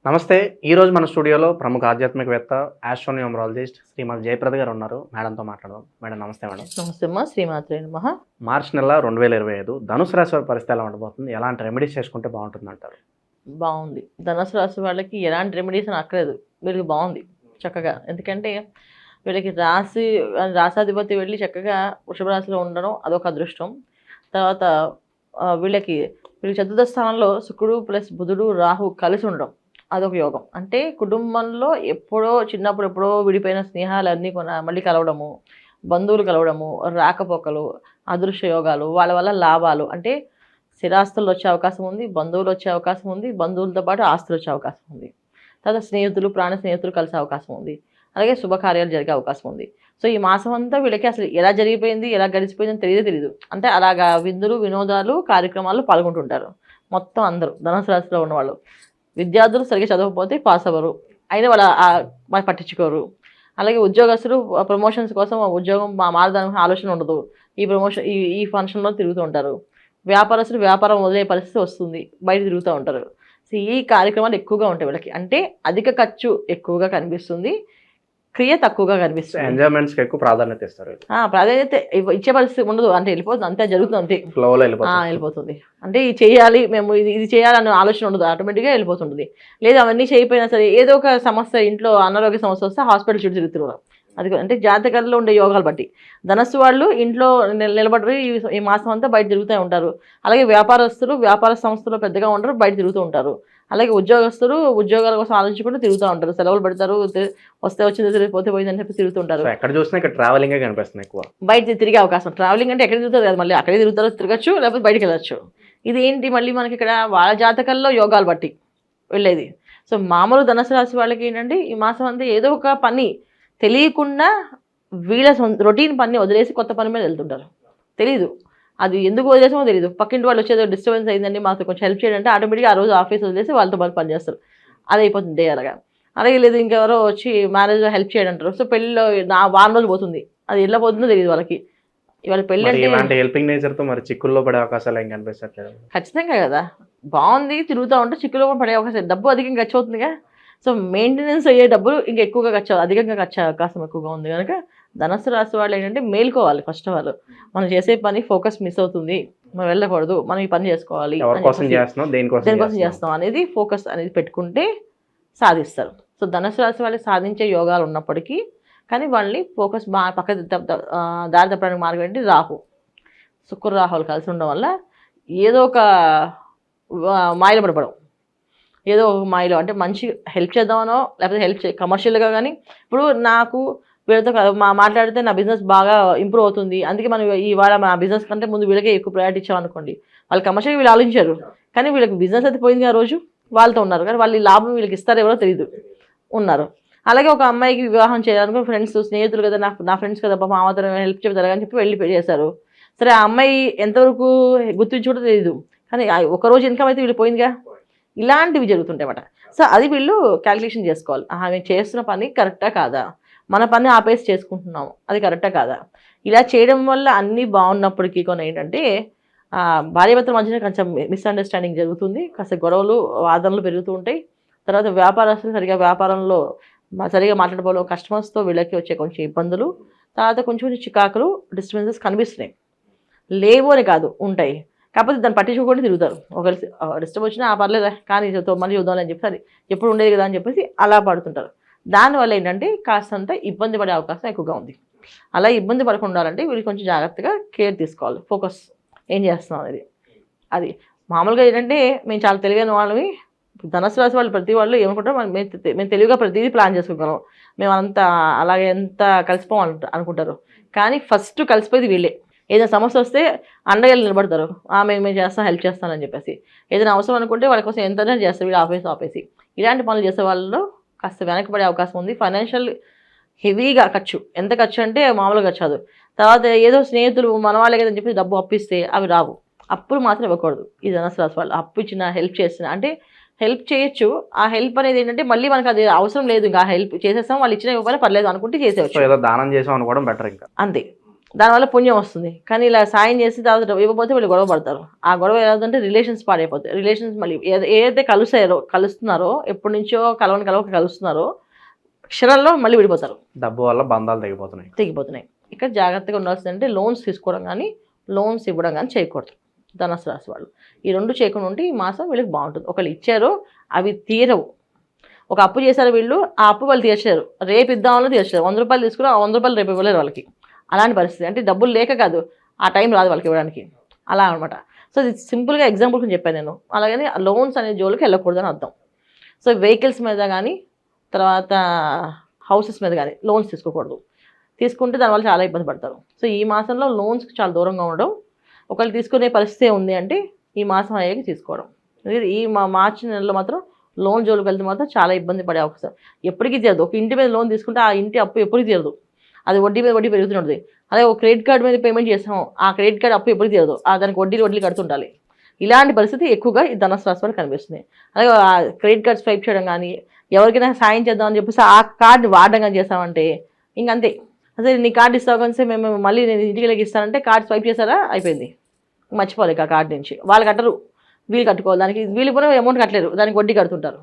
నమస్తే. ఈరోజు మన స్టూడియోలో ప్రముఖ ఆధ్యాత్మికవేత్త, ఆస్ట్రోన్యూమరాలజిస్ట్ శ్రీమతి జయప్రద గారు ఉన్నారు. మేడంతో మాట్లాడదాం. మేడం నమస్తే మేడం. నమస్తే అమ్మా, శ్రీమాత్రే నమః. మార్చి నెల 2025 ధనుసు రాశి వారి పరిస్థితి ఎలా ఉండబోతుంది? ఎలాంటి రెమెడీస్ చేసుకుంటే బాగుంటుంది అంటారు? బాగుంది. ధనుసు రాశి వాళ్ళకి ఎలాంటి రెమెడీస్ అని అక్కర్లేదు, వీళ్ళకి బాగుంది చక్కగా. ఎందుకంటే వీళ్ళకి రాశాధిపతి వెళ్ళి చక్కగా వృషభ రాశిలో ఉండడం అదొక అదృష్టం. తర్వాత వీళ్ళకి చతుర్థ స్థానంలో శుక్రుడు ప్లస్ బుధుడు రాహు కలిసి ఉండడం అదొక యోగం. అంటే కుటుంబంలో చిన్నప్పుడు విడిపోయిన స్నేహాలన్నీ మళ్ళీ కలవడము, బంధువులు కలవడము, రాకపోకలు, అదృశ్య యోగాలు, వాళ్ళ వల్ల లాభాలు. అంటే స్థిరాస్తులు వచ్చే అవకాశం ఉంది, బంధువులు వచ్చే అవకాశం ఉంది, బంధువులతో పాటు ఆస్తులు వచ్చే అవకాశం ఉంది. తర్వాత స్నేహితులు, ప్రాణ స్నేహితులు కలిసే అవకాశం ఉంది. అలాగే శుభకార్యాలు జరిగే అవకాశం ఉంది. సో ఈ మాసం అంతా వీళ్ళకి అసలు ఎలా జరిగిపోయింది, ఎలా గడిచిపోయిందని తెలియదు. అంటే అలాగా విందులు, వినోదాలు, కార్యక్రమాల్లో పాల్గొంటుంటారు మొత్తం అందరూ. ధనుసు రాశిలో ఉన్నవాళ్ళు విద్యార్థులు సరిగ్గా చదవకపోతే పాస్ అవ్వరు, అయినా వాళ్ళు పట్టించుకోరు. అలాగే ఉద్యోగస్తులు ప్రమోషన్స్ కోసం ఉద్యోగం మారడానికి ఆలోచన ఉండదు, ఈ ఫంక్షన్లో తిరుగుతూ ఉంటారు. వ్యాపారస్తులు వ్యాపారం వదిలే పరిస్థితి వస్తుంది, బయట తిరుగుతూ ఉంటారు. సో ఈ కార్యక్రమాలు ఎక్కువగా ఉంటాయి వీళ్ళకి. అంటే అధిక ఖర్చు ఎక్కువగా కనిపిస్తుంది, క్రియ తక్కువగా కనిపిస్తుంది. ఎంజాయ్మెంట్స్కి ఎక్కువ ప్రాధాన్యత ఇస్తారు. ప్రాధాన్యత ఇచ్చే పరిస్థితి ఉండదు, అంటే వెళ్ళిపోతుంది, అంతే జరుగుతుంది, అంతే ఫ్లోలో వెళ్ళిపోతుంది. అంటే ఇది చేయాలి, మేము ఇది చేయాలన్న ఆలోచన ఉండదు, ఆటోమేటిక్గా వెళ్ళిపోతుంటుంది. లేదా అవన్నీ చేయకపోయినా సరే ఏదో ఒక సమస్య, ఇంట్లో అనారోగ్య సమస్య వస్తే హాస్పిటల్ చుట్టూ తిరుగుతున్నారు. అది అంటే జాతకాల్లో ఉండే యోగాలు బట్టి. ధనస్సు వాళ్ళు ఇంట్లో నిలబడి ఈ మాసం అంతా బయట తిరుగుతూ ఉంటారు. అలాగే వ్యాపారస్తులు వ్యాపార సంస్థలో పెద్దగా ఉంటారు, బయట తిరుగుతూ ఉంటారు. అలాగే ఉద్యోగస్తులు ఉద్యోగాల కోసం ఆలోచించుకుంటూ తిరుగుతూ ఉంటారు, సెలవులు పెడతారు, వస్తే వచ్చింది పోతే పోయిందని చెప్పి తిరుగుతుంటారు. ఎక్కడ చూసినా ఇక్కడ ట్రావెలింగ్ కనిపిస్తుంది ఎక్కువ. బయట తిరిగే అవకాశం, ట్రావెలింగ్ అంటే ఎక్కడ తిరుగుతారు కదా, మళ్ళీ అక్కడే తిరుగుతారు, తిరగచ్చు, లేకపోతే బయటకు వెళ్ళచ్చు. ఇది ఏంటి మళ్ళీ మనకి ఇక్కడ వాళ్ళ జాతకాల్లో యోగాలు బట్టి వెళ్ళేది. సో మామూలు ధనుసు రాశి వాళ్ళకి ఏంటంటే ఈ మాసం అంతా ఏదో ఒక పని తెలియకుండా వీళ్ళ రొటీన్ పని వదిలేసి కొత్త పని మీద వెళ్తుంటారు. తెలీదు అది ఎందుకు వదిలేసామో తెలియదు. పక్కింటి వాళ్ళు వచ్చేదో డిస్టర్బెన్స్ అయిందండి, మాకు కొంచెం హెల్ప్ చేయండి అంటే ఆటోమేటిక్గా ఆ రోజు ఆఫీస్ వదిలేసి వాళ్ళతో పాటు పని చేస్తారు. అది అయిపోతుంది అలాగే లేదు ఇంకెవరో వచ్చి మ్యారేజ్లో హెల్ప్ చేయడం అంటారు. సో పెళ్ళిలో వారం రోజులు పోతుంది, అది ఎలా పోతుందో తెలియదు వాళ్ళకి. ఇవాళ పెళ్ళి అంటే హెల్పింగ్ నేచర్తో మరి చిక్కుల్లో పడే అవకాశాలు ఏం కనిపిస్తట్లేదు. ఖచ్చితంగా కదా, బాగుంది తిరుగుతూ ఉంటే చిక్కుల్లో పడే అవకాశం, డబ్బు అధికంగా ఖర్చు అవుతుందిగా. సో మెయింటెనెన్స్ అయ్యే డబ్బులు ఇంకా ఎక్కువగా అధికంగా ఖర్చు అవకాశం ఎక్కువగా ఉంది కనుక ధనుసు రాశి వాళ్ళు ఏంటంటే మేల్కోవాలి. ఫస్ట్ వాళ్ళు మనం చేసే పని ఫోకస్ మిస్ అవుతుంది, మనం వెళ్ళకూడదు, మనం ఈ పని చేసుకోవాలి, దేనికోసం చేస్తాం అనేది ఫోకస్ అనేది పెట్టుకుంటే సాధిస్తారు. సో ధనుసు రాశి వాళ్ళు సాధించే యోగాలు ఉన్నప్పటికీ కానీ వాళ్ళని ఫోకస్ బాగా దారి తప్పడానికి మార్గం ఏంటి, రాహు శుక్ర రాహులు కలిసి ఉండడం వల్ల ఏదో ఒక మాయలు పడిపోవడం, ఏదో ఒక మాయలో అంటే మంచి హెల్ప్ చేద్దామనో లేకపోతే కమర్షియల్గా. కానీ ఇప్పుడు నాకు వీళ్ళతో మాట్లాడితే నా బిజినెస్ బాగా ఇంప్రూవ్ అవుతుంది, అందుకే మనం ఇవాళ మా బిజినెస్ కంటే ముందు వీళ్ళకే ఎక్కువ ప్రయారిటీ ఇచ్చామనుకోండి, వాళ్ళు కమర్షియల్గా వీళ్ళు ఆలోచించారు, కానీ వీళ్ళకి బిజినెస్ అయితే పోయింది ఆ రోజు, వాళ్ళతో ఉన్నారు కానీ వాళ్ళు లాభం వీళ్ళకి ఇస్తారో ఎవరో తెలియదు ఉన్నారు. అలాగే ఒక అమ్మాయికి వివాహం చేయాలనుకో ఫ్రెండ్స్ స్నేహితులు కదా, నా ఫ్రెండ్స్ కదా పాప మాత్రం హెల్ప్ చెప్తారు అని చెప్పి వెళ్ళి చేశారు. సరే ఆ అమ్మాయి ఎంతవరకు గుర్తించి కూడా తెలియదు, కానీ ఒకరోజు ఇన్కమ్ అయితే వీళ్ళు పోయిందిగా. ఇలాంటివి జరుగుతుంటాయి అన్నమాట. సో అది వీళ్ళు క్యాలిక్యులేషన్ చేసుకోవాలి, మేము చేస్తున్న పని కరెక్టా కాదా, మన పని ఆపేసి చేసుకుంటున్నాము అది కరెక్టా కాదా. ఇలా చేయడం వల్ల అన్నీ బాగున్నప్పటికీ కొన్ని ఏంటంటే భార్యాభర్తల మధ్యన కొంచెం మిస్అండర్స్టాండింగ్ జరుగుతుంది, కాస్త గొడవలు వాదనలు పెరుగుతూ ఉంటాయి. తర్వాత వ్యాపారస్తులు వ్యాపారంలో సరిగా మాట్లాడబోలో కస్టమర్స్తో వీళ్ళకి వచ్చే కొంచెం ఇబ్బందులు, తర్వాత కొంచెం చికాకులు, డిస్టర్బెన్సెస్ కనిపిస్తున్నాయి. లేవు అని కాదు, ఉంటాయి, కాకపోతే దాన్ని పట్టించుకోకుండా తిరుగుతారు. ఒకరి డిస్టర్బ్ వచ్చినా పర్లేదు కానీ మళ్ళీ చూద్దాం అని చెప్పి అది ఎప్పుడు ఉండేది కదా అని చెప్పేసి అలా పడుతుంటారు. దానివల్ల ఏంటంటే కాస్తంత ఇబ్బంది పడే అవకాశం ఎక్కువగా ఉంది. అలా ఇబ్బంది పడకుండా ఉండాలంటే వీళ్ళు కొంచెం జాగ్రత్తగా కేర్ తీసుకోవాలి, ఫోకస్ ఏం చేస్తున్నాం అనేది. అది మామూలుగా ఏంటంటే మేము చాలా తెలివైన వాళ్ళవి, ధనుసు రాశి వాళ్ళు ప్రతి వాళ్ళు ఏమనుకుంటారో మేము తెలివిగా ప్రతిదీ ప్లాన్ చేసుకోగలం, మేము అలాగే ఎంత కలిసిపోవాలి అనుకుంటారు. కానీ ఫస్ట్ కలిసిపోయేది వీళ్ళే. ఏదైనా సమస్య వస్తే అండగా నిలబడతారు, మేము చేస్తాం హెల్ప్ చేస్తానని చెప్పేసి. ఏదైనా అవసరం అనుకుంటే వాళ్ళ కోసం ఎంతైనా చేస్తారు వీళ్ళు ఆపేసి. ఇలాంటి పనులు చేసే వాళ్ళు కాస్త వెనకబడే అవకాశం ఉంది. ఫైనాన్షియల్ హెవీగా ఖర్చు, ఎంత ఖర్చు అంటే మామూలుగా ఖర్చు కాదు. తర్వాత ఏదో స్నేహితులు మన వాళ్ళే కదని చెప్పి డబ్బు అప్పిస్తే అవి రావు, అప్పులు మాత్రం ఇవ్వకూడదు. ఈ ధనుసు రాశి వాళ్ళు అప్పు ఇచ్చిన హెల్ప్ చేసిన అంటే హెల్ప్ చేయొచ్చు, ఆ హెల్ప్ అనేది ఏంటంటే మళ్ళీ మనకు అది అవసరం లేదు, ఇంకా హెల్ప్ చేసేస్తాం వాళ్ళు ఇచ్చిన ఇవ్వకపోయినా పర్లేదు అనుకుంటే చేసేవచ్చు, ఏదో దానం చేసాం అనుకోవడం బెటర్ ఇంకా. అంతే. దానివల్ల పుణ్యం వస్తుంది. కానీ ఇలా సాయం చేసి తర్వాత ఇవ్వకపోతే వీళ్ళు గొడవ పడతారు. ఆ గొడవ ఏదంటే రిలేషన్స్ పాడైపోతాయి. రిలేషన్స్ మళ్ళీ ఏదైతే కలుస్తున్నారో ఎప్పటి నుంచో కలవక కలుస్తున్నారో క్షణాల్లో మళ్ళీ విడిపోతారు. డబ్బు వల్ల బంధాలు తెగిపోతున్నాయి. ఇక్కడ జాగ్రత్తగా ఉండాల్సిందంటే లోన్స్ తీసుకోవడం కానీ లోన్స్ ఇవ్వడం కానీ చేయకూడదు. ధనుసు రాశి వాళ్ళు ఈ రెండు చేయకుండా ఉంటే ఈ మాసం వీళ్ళకి బాగుంటుంది. ఒకళ్ళు ఇచ్చారు అవి తీరవు. ఒక అప్పు చేశారు వీళ్ళు, ఆ అప్పు వాళ్ళు తీర్చారు, రేపు ఇద్దామని తీర్చారు. 100 రూపాయలు తీసుకుని ఆ 100 రూపాయలు రేపు ఇవ్వలేరు వాళ్ళకి. అలాంటి పరిస్థితి. అంటే డబ్బులు లేక కాదు, ఆ టైం రాదు వాళ్ళకి ఇవ్వడానికి. అలా అనమాట. సో ఇది సింపుల్గా ఎగ్జాంపుల్ కొంచెం చెప్పాను నేను. అలాగని లోన్స్ అనే జోలికి వెళ్ళకూడదని అర్థం. సో వెహికల్స్ మీద కానీ తర్వాత హౌసెస్ మీద కానీ లోన్స్ తీసుకోకూడదు. తీసుకుంటే దానివల్ల చాలా ఇబ్బంది పడతారు. సో ఈ మాసంలో లోన్స్కి చాలా దూరంగా ఉండడం, ఒకళ్ళు తీసుకునే పరిస్థితి ఉంది అంటే ఈ మాసం అయ్యాక తీసుకోవడం. ఈ మార్చి నెలలో మాత్రం లోన్ జోలికి వెళ్తే మాత్రం చాలా ఇబ్బంది పడే అవకాశం. ఎప్పటికీ తీరదు. ఒక ఇంటి మీద లోన్ తీసుకుంటే ఆ ఇంటి అప్పు ఎప్పటికీ తీరదు. అది వడ్డీ మీద వడ్డీ పెరుగుతుంటుంది. అదే ఒక క్రెడిట్ కార్డు మీద పేమెంట్ చేస్తాము, ఆ క్రెడిట్ కార్డు అప్పు ఎప్పటికీ తీరదు. దానికి వడ్డీ కడుతుండాలి. ఇలాంటి పరిస్థితి ఎక్కువగా ఈ ధనుసు రాశి వాళ్ళకి కనిపిస్తుంది. అలాగే ఆ క్రెడిట్ కార్డ్ స్వైప్ చేయడం కానీ, ఎవరికైనా సాయం చేద్దామని చెప్పేసి ఆ కార్డు వాడడం కానీ చేస్తామంటే ఇంకంతే. అసలు నీ కార్డు ఇస్తావు కానీ మేము మళ్ళీ నేను ఇంటికి ఇస్తానంటే కార్డు స్వైప్ చేశారా అయిపోయింది, మర్చిపోవాలి ఆ కార్డు నుంచి. వాళ్ళు కట్టరు, వీళ్ళు కట్టుకోవాలి. దానికి వీళ్ళు కూడా అమౌంట్ కట్టలేరు, దానికి వడ్డీ కడుతుంటారు.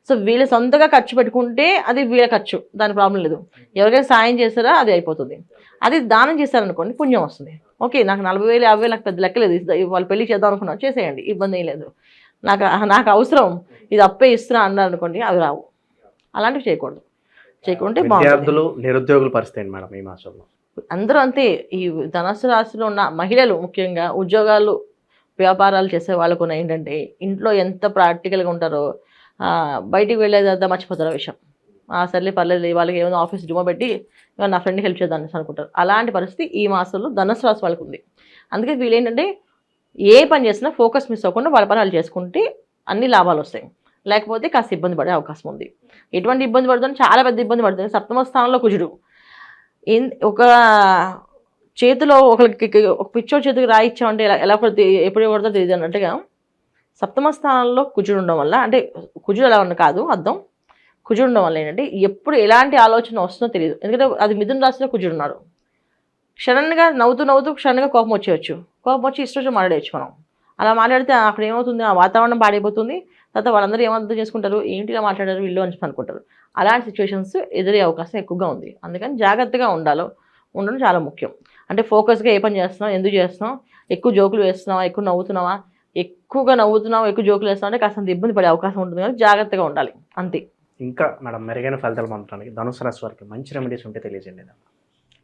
సో వీళ్ళు సొంతగా ఖర్చు పెట్టుకుంటే అది వీళ్ళ ఖర్చు, దాని ప్రాబ్లం లేదు. ఎవరికైనా సాయం చేస్తారా అది అయిపోతుంది. అది దానం చేస్తారనుకోండి పుణ్యం వస్తుంది. ఓకే, నాకు 40,000 50,000 నాకు పెద్ద లెక్కలేదు, వాళ్ళు పెళ్లి చేద్దాం అనుకున్నారు, చేసేయండి, ఇబ్బంది ఏం లేదు. నాకు అవసరం, ఇది అప్పే ఇస్తున్నా అన్నారు అనుకోండి, అవి రావు. అలాంటివి చేయకూడదు. చేయకుంటే విద్యార్థులు నిరుద్యోగుల పరిస్థితి ఏంటి మేడం ఈ మాసంలో? అందరూ అంతే. ఈ ధనుసు రాశిలో ఉన్న మహిళలు ముఖ్యంగా ఉద్యోగాలు వ్యాపారాలు చేసే వాళ్ళకు ఏంటంటే ఇంట్లో ఎంత ప్రాక్టికల్గా ఉంటారో బయటికి వెళ్ళేదంతా మర్చిపోతారు ఆ విషయం. సర్లే పర్లేదు, వాళ్ళకి ఏమైనా ఆఫీస్ డుమా పెట్టి నా ఫ్రెండ్కి హెల్ప్ చేద్దాం అనుకుంటారు. అలాంటి పరిస్థితి ఈ మాసంలో ధనుసు రాశి వాళ్ళకు ఉంది. అందుకే వీళ్ళు ఏంటంటే ఏ పని చేసినా ఫోకస్ మిస్ అవ్వకుండా వాళ్ళ పని వాళ్ళు చేసుకుంటే అన్ని లాభాలు వస్తాయి. లేకపోతే కాస్త ఇబ్బంది పడే అవకాశం ఉంది. ఎటువంటి ఇబ్బంది పడుతుంది? చాలా పెద్ద ఇబ్బంది పడుతుంది. సప్తమ స్థానంలో కుజుడు. ఒక చేతిలో ఒకరికి ఒక పిచ్చోడి చేతికి రాయిచ్చామంటే ఎలా ఎప్పుడు పడుతుందో తెలియదు అన్నట్టుగా సప్తమ స్థానంలో కుజుడు ఉండడం వల్ల, అంటే కుజుడు ఎలా ఉన్న కాదు అర్థం, కుజుడు ఉండడం వల్ల ఏంటంటే ఎప్పుడు ఎలాంటి ఆలోచన వస్తుందో తెలియదు. ఎందుకంటే అది మిథున రాశిలో కుజుడు ఉన్నాడు. క్షణంగా నవ్వుతూ క్షణంగా కోపం వచ్చేయచ్చు. కోపం వచ్చి ఇష్టం మాట్లాడేయచ్చు మనం. అలా మాట్లాడితే అక్కడ ఏమవుతుంది, ఆ వాతావరణం పాడైపోతుంది. తర్వాత వాళ్ళందరూ ఏమర్థం చేసుకుంటారు, ఏంటిలా మాట్లాడారు వీళ్ళు అని అనుకుంటారు. అలాంటి సిచ్యువేషన్స్ ఎదురే అవకాశం ఎక్కువగా ఉంది. అందుకని జాగ్రత్తగా ఉండడం చాలా ముఖ్యం. అంటే ఫోకస్గా ఏ పని చేస్తున్నావు, ఎందుకు చేస్తున్నావు, ఎక్కువ జోకులు వేస్తున్నావా, ఎక్కువ నవ్వుతున్నావా, ఎక్కువ జోకులు వేస్తున్నావు అంటే కాస్త ఇబ్బంది పడే అవకాశం ఉంటుంది. కానీ జాగ్రత్తగా ఉండాలి అంతే. ఇంకా మేడం మెరుగైన ఫలితాలు పొందడానికి ధనుసు రాశి వారికి మంచి రెమెడీస్ ఉంటే తెలియజేయండి.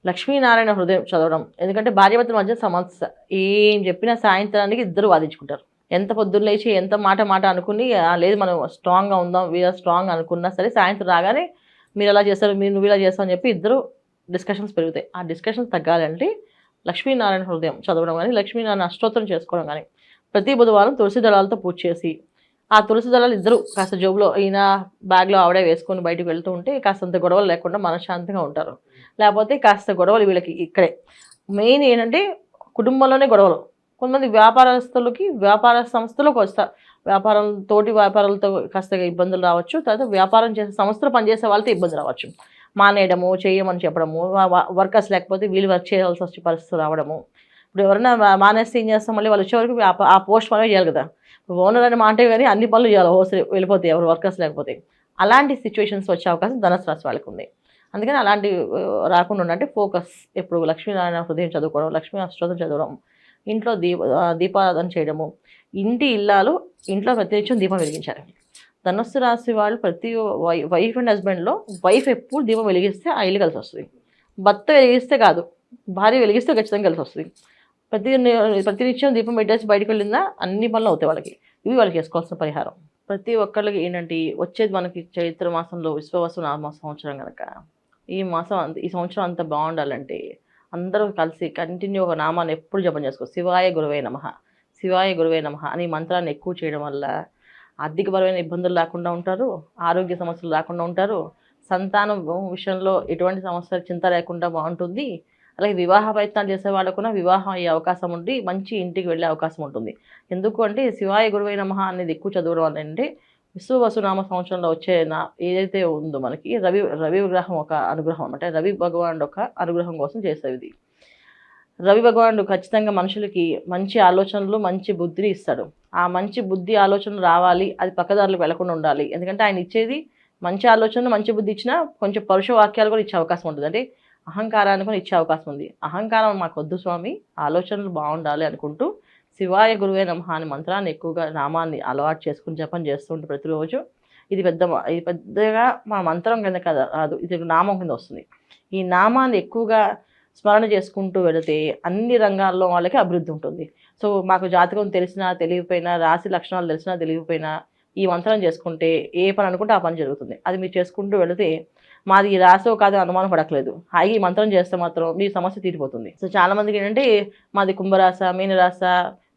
లక్ష్మీనారాయణ హృదయం చదవడం. ఎందుకంటే భార్యాభర్తల మధ్య సమస్య ఏం చెప్పినా సాయంత్రానికి ఇద్దరు వాదించుకుంటారు. ఎంత పొద్దున్న లేచి ఎంత మాట అనుకుని లేదు మనం స్ట్రాంగ్గా ఉందాం, వీఆర్ స్ట్రాంగ్ అనుకున్నా సరే సాయంత్రం రాగానే మీరు ఎలా చేస్తారు, నువ్వు ఇలా చేస్తావు అని చెప్పి ఇద్దరు డిస్కషన్స్ పెరుగుతాయి. ఆ డిస్కషన్స్ తగ్గాలంటే లక్ష్మీనారాయణ హృదయం చదవడం కానీ, లక్ష్మీనారాయణ అష్టోత్తరం చేసుకోవడం కానీ, ప్రతి బుధవారం తులసి దళాలతో పూజ చేసి ఆ తులసి దళాలు ఇద్దరు కాస్త జోబులో ఈయన బ్యాగ్లో ఆవిడే వేసుకొని బయటకు వెళ్తూ ఉంటే కాస్తంత గొడవలు లేకుండా మనశ్శాంతిగా ఉంటారు. లేకపోతే కాస్త గొడవలు వీళ్ళకి ఇక్కడే మెయిన్ ఏంటంటే కుటుంబంలోనే గొడవలు. కొంతమంది వ్యాపారస్తులకి వ్యాపార సంస్థలకు వస్తారు, తోటి వ్యాపారాలతో కాస్త ఇబ్బందులు రావచ్చు. తర్వాత వ్యాపారం చేసే సంస్థలు పనిచేసే వాళ్ళతో ఇబ్బంది రావచ్చు. మానేయడము, చేయమని చెప్పడము, వర్కర్స్ లేకపోతే వీళ్ళు వర్క్ చేయాల్సి వచ్చే పరిస్థితులు రావడము. ఇప్పుడు ఎవరైనా మానేస్తే ఏం చేస్తాం, మళ్ళీ వాళ్ళు వచ్చేవరకు ఆ పోస్ట్ మనమే చేయాలి కదా. ఓనర్ అని మాట కానీ అన్ని పనులు చేయాలి, హోస్టల్ వెళ్ళిపోతాయి ఎవరు వర్కర్స్ లేకపోతే. అలాంటి సిచ్యువేషన్స్ వచ్చే అవకాశం ధనుసు రాశి వాళ్ళకి ఉంది. అందుకని అలాంటి రాకుండా ఉండాలంటే ఫోకస్ ఎప్పుడు లక్ష్మీనారాయణ హృదయం చదువుకోవడం, లక్ష్మీ అష్టోత్తరం చదవడం, ఇంట్లో దీపారాధన చేయడము. ఇల్లాలు ఇంట్లో ప్రతినిత్యం దీపం వెలిగించాలి. ధనుస్సు రాశి వాళ్ళు ప్రతి వైఫ్ అండ్ హస్బెండ్లో వైఫ్ ఎప్పుడు దీపం వెలిగిస్తే ఆ ఇల్లు కలిసి వస్తుంది. భర్త వెలిగిస్తే కాదు, భార్య వెలిగిస్తే ఖచ్చితంగా కలిసి వస్తుంది. ప్రతినిత్యం దీపం పెట్టేసి బయటకు వెళ్ళిందా అన్ని పనులు అవుతాయి వాళ్ళకి. ఇవి వాళ్ళకి వేసుకోవాల్సిన పరిహారం. ప్రతి ఒక్కళ్ళకి ఏంటంటే వచ్చేది మనకి చైత్ర మాసంలో విశ్వవసు నామ సంవత్సరం కనుక ఈ సంవత్సరం అంత బాగుండాలంటే అందరూ కలిసి కంటిన్యూ ఒక నామాన్ని ఎప్పుడు జపం చేసుకో. శివాయ గురువే నమః, శివాయ గురువే నమః అని మంత్రాన్ని ఎక్కువ చేయడం వల్ల ఆర్థికపరమైన ఇబ్బందులు లేకుండా ఉంటారు, ఆరోగ్య సమస్యలు రాకుండా ఉంటారు, సంతానం విషయంలో ఎటువంటి సమస్య చింత లేకుండా బాగుంటుంది. అలాగే వివాహ ప్రయత్నాలు చేసే వాళ్ళకు కూడా వివాహం అయ్యే అవకాశం ఉండి మంచి ఇంటికి వెళ్ళే అవకాశం ఉంటుంది. ఎందుకు అంటే శివాయ గురువే నమః అనేది ఎక్కువ చదవడం వల్ల అంటే విశ్వవసునామ సంవత్సరంలో వచ్చే ఏదైతే ఉందో మనకి రవి విగ్రహం ఒక అనుగ్రహం అంటే రవి భగవానుడు ఒక అనుగ్రహం కోసం చేసేది. రవి భగవానుడు ఖచ్చితంగా మనుషులకి మంచి ఆలోచనలు మంచి బుద్ధిని ఇస్తాడు. ఆ మంచి బుద్ధి ఆలోచనలు రావాలి, అది పక్కదారులకు వెళ్లకుండా ఉండాలి. ఎందుకంటే ఆయన ఇచ్చేది మంచి ఆలోచనలు మంచి బుద్ధి ఇచ్చినా కొంచెం పరుష వాక్యాలు కూడా ఇచ్చే అవకాశం ఉంటుంది. అంటే అహంకారాన్ని కూడా ఇచ్చే అవకాశం ఉంది. అహంకారం మాకు వద్దు స్వామి, ఆలోచనలు బాగుండాలి అనుకుంటూ శివాయ గురువే నమః అనే మంత్రాన్ని ఎక్కువగా నామాన్ని అలవాటు చేసుకుని జపం చేస్తుంటే ప్రతిరోజు ఇది పెద్దగా మా మంత్రం కింద కదా రాదు, ఇది నామం కింద వస్తుంది. ఈ నామాన్ని ఎక్కువగా స్మరణ చేసుకుంటూ వెళితే అన్ని రంగాల్లో వాళ్ళకి అభివృద్ధి ఉంటుంది. సో మాకు జాతకం తెలిసినా తెలియకపోయినా, రాశి లక్షణాలు తెలిసినా తెలియకపోయినా ఈ మంత్రం చేసుకుంటే ఏ పని అనుకుంటే ఆ పని జరుగుతుంది. అది మీరు చేసుకుంటూ వెళితే మాది ఈ రాసో కాదో అనుమానం పడట్లేదు, హాయి ఈ మంత్రం చేస్తే మాత్రం మీ సమస్య తీరిపోతుంది. సో చాలా మందికి ఏంటంటే మాది కుంభరాశ, మీనరాశ,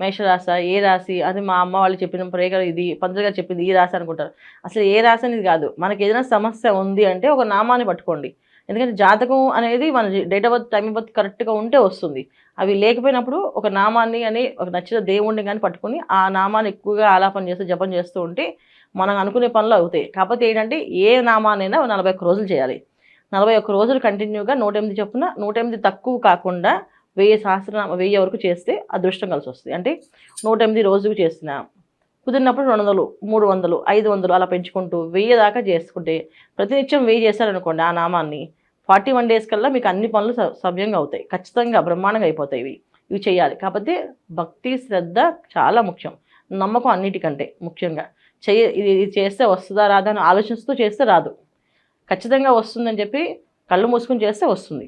మేషరాశ, ఏ రాశి అది మా అమ్మ వాళ్ళు చెప్పిన ప్రేగ ఇది పంతులుగా చెప్పింది ఈ రాశి అనుకుంటారు. అసలు ఏ రాశి అనేది కాదు. మనకి ఏదైనా సమస్య ఉంది అంటే ఒక నామాన్ని పట్టుకోండి. ఎందుకంటే జాతకం అనేది మన date of birth, time of birth కరెక్ట్గా ఉంటే వస్తుంది. అవి లేకపోయినప్పుడు ఒక నామాన్ని అని ఒక నచ్చిన దేవుణ్ణి కానీ పట్టుకుని ఆ నామాన్ని ఎక్కువగా ఆలాపన చేస్తూ జపం చేస్తూ ఉంటే మనం అనుకునే పనులు అవుతాయి. కాకపోతే ఏంటంటే ఏ నామాన్నైనా 41 రోజులు చేయాలి. 41 రోజులు కంటిన్యూగా 108 చొప్పున, 108 తక్కువ కాకుండా 1000 సహస్రనామ 1000 వరకు చేస్తే అదృష్టం కలిసి వస్తుంది. అంటే 108 రోజుకు చేసిన కుదిరినప్పుడు 200, 300, 500 అలా పెంచుకుంటూ 1000 దాకా చేసుకుంటే ప్రతినిత్యం 1000 చేశారనుకోండి ఆ నామాన్ని 41 డేస్ కల్లా మీకు అన్ని పనులు సవ్యంగా అవుతాయి. ఖచ్చితంగా బ్రహ్మాండంగా అయిపోతాయి. ఇవి చేయాలి. కాకపోతే భక్తి శ్రద్ధ చాలా ముఖ్యం, నమ్మకం అన్నిటికంటే ముఖ్యంగా. ఇది చేస్తే వస్తుందా రాదా అని ఆలోచిస్తూ చేస్తే రాదు. ఖచ్చితంగా వస్తుందని చెప్పి కళ్ళు మూసుకుని చేస్తే వస్తుంది.